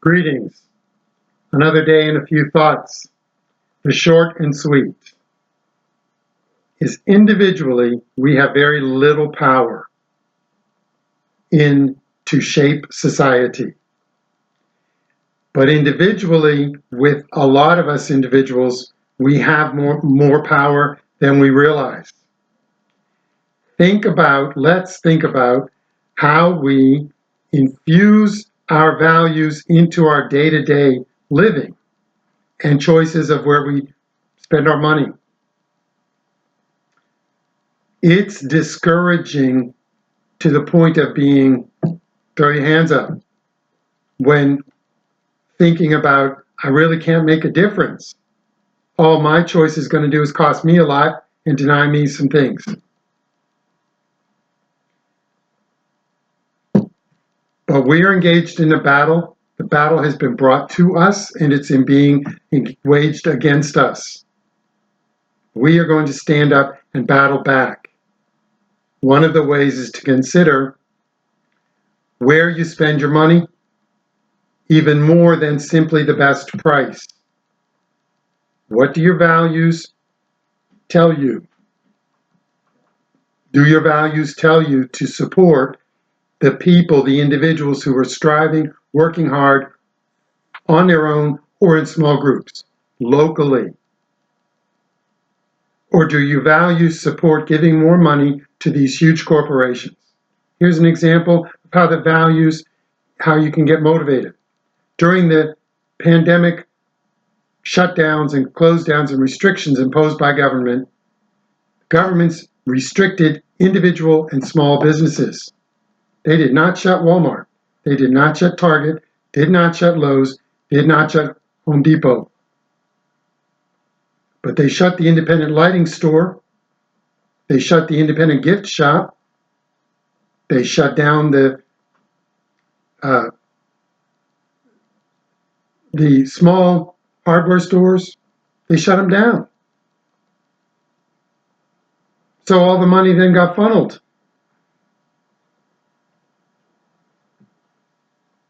Greetings. Another day and a few thoughts. The short and sweet is individually we have very little power to shape society. But individually, with a lot of us individuals, we have more power than we realize. Let's think about how we infuse our values into our day-to-day living and choices of where we spend our money. It's discouraging to the point of throw your hands up when thinking about, I really can't make a difference. All my choice is going to do is cost me a lot and deny me some things. But we are engaged in a battle. The battle has been brought to us and it's being waged against us. We are going to stand up and battle back. One of the ways is to consider where you spend your money, even more than simply the best price. What do your values tell you? Do your values tell you to support the people, the individuals who are striving, working hard on their own or in small groups, locally? Or do your values support giving more money to these huge corporations? Here's an example of how you can get motivated. During the pandemic shutdowns and close downs and restrictions imposed by governments restricted individual and small businesses. They did not shut Walmart. They did not shut Target, did not shut Lowe's, did not shut Home Depot. But they shut the independent lighting store. They shut the independent gift shop. They shut down the small hardware stores. They shut them down. So all the money then got funneled,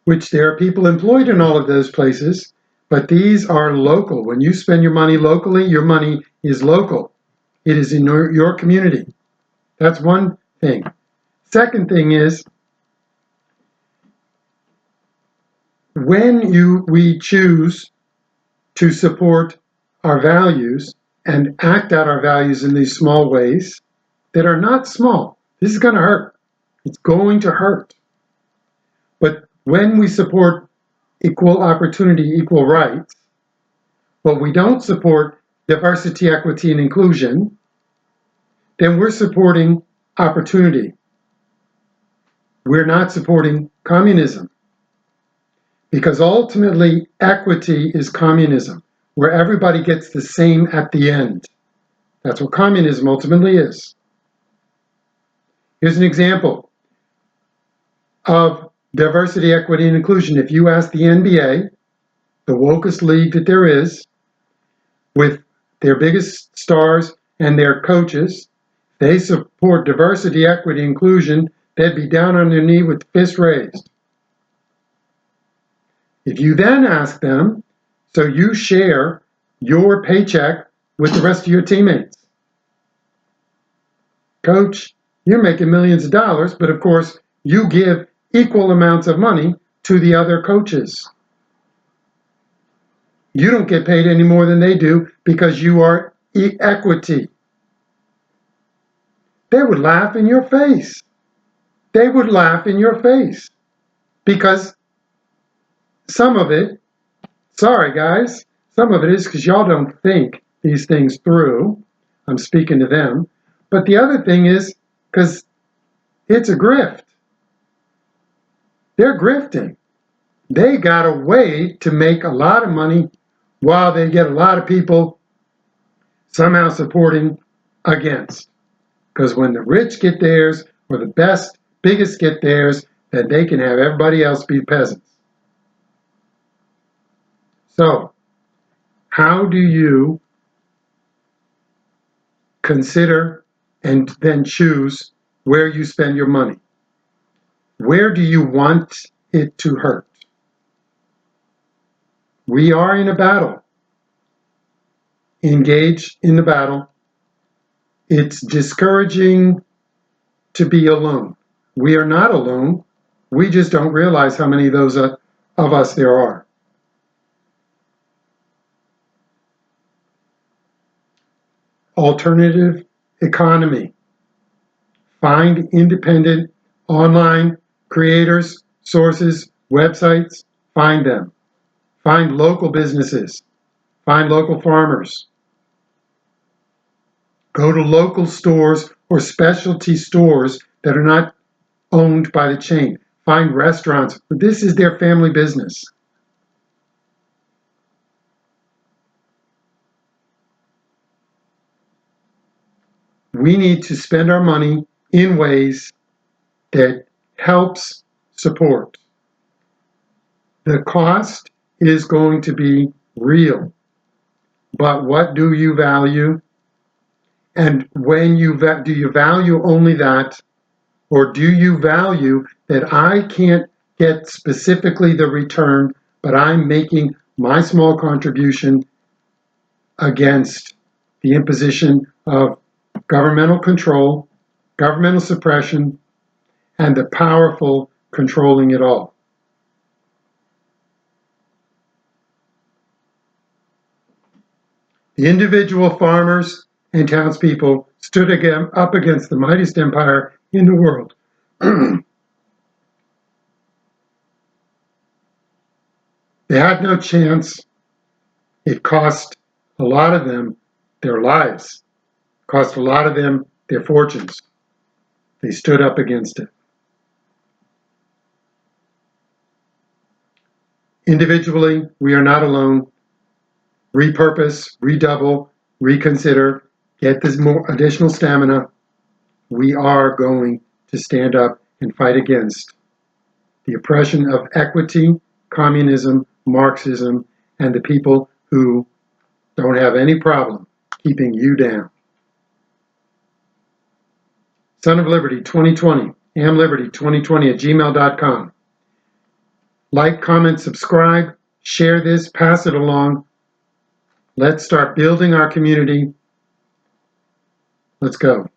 which there are people employed in all of those places, but these are local. When you spend your money locally, your money is local. It is in your community. That's one thing. Second thing is, when we choose to support our values and act out our values in these small ways that are not small, this is going to hurt. It's going to hurt. But when we support equal opportunity, equal rights, but we don't support diversity, equity, and inclusion, then we're supporting opportunity. We're not supporting communism. Because ultimately, equity is communism, where everybody gets the same at the end. That's what communism ultimately is. Here's an example of diversity, equity, and inclusion. If you ask the NBA, the wokest league that there is, with their biggest stars and their coaches, they support diversity, equity, inclusion, they'd be down on their knee with fists raised. If you then ask them, so you share your paycheck with the rest of your teammates. Coach, you're making millions of dollars, but of course, you give equal amounts of money to the other coaches. You don't get paid any more than they do because you are equity. They would laugh in your face. They would laugh in your face because some of it, sorry guys, some of it is because y'all don't think these things through. I'm speaking to them. But the other thing is because it's a grift. They're grifting. They got a way to make a lot of money while they get a lot of people somehow supporting against. Because when the rich get theirs, or the biggest get theirs, then they can have everybody else be peasants. So, how do you consider and then choose where you spend your money? Where do you want it to hurt? We are in a battle. Engage in the battle. It's discouraging to be alone. We are not alone. We just don't realize how many of those of us there are. Alternative economy. Find independent online creators, sources, websites. Find them. Find local businesses. Find local farmers. Go to local stores or specialty stores that are not owned by the chain. Find restaurants. This is their family business. We need to spend our money in ways that helps support. The cost is going to be real. But what do you value? And when do you value only that? Or do you value that I can't get specifically the return, but I'm making my small contribution against the imposition of governmental control, governmental suppression, and the powerful controlling it all? The individual farmers and townspeople stood up against the mightiest empire in the world. They had no chance. It cost a lot of them their lives, cost a lot of them their fortunes. They stood up against it. Individually, we are not alone. Repurpose, redouble, reconsider, get this more additional stamina. We are going to stand up and fight against the oppression of equity, communism, Marxism, and the people who don't have any problem keeping you down. Son of Liberty 2020, amliberty2020@gmail.com. Like, comment, subscribe, share this, pass it along. Let's start building our community. Let's go.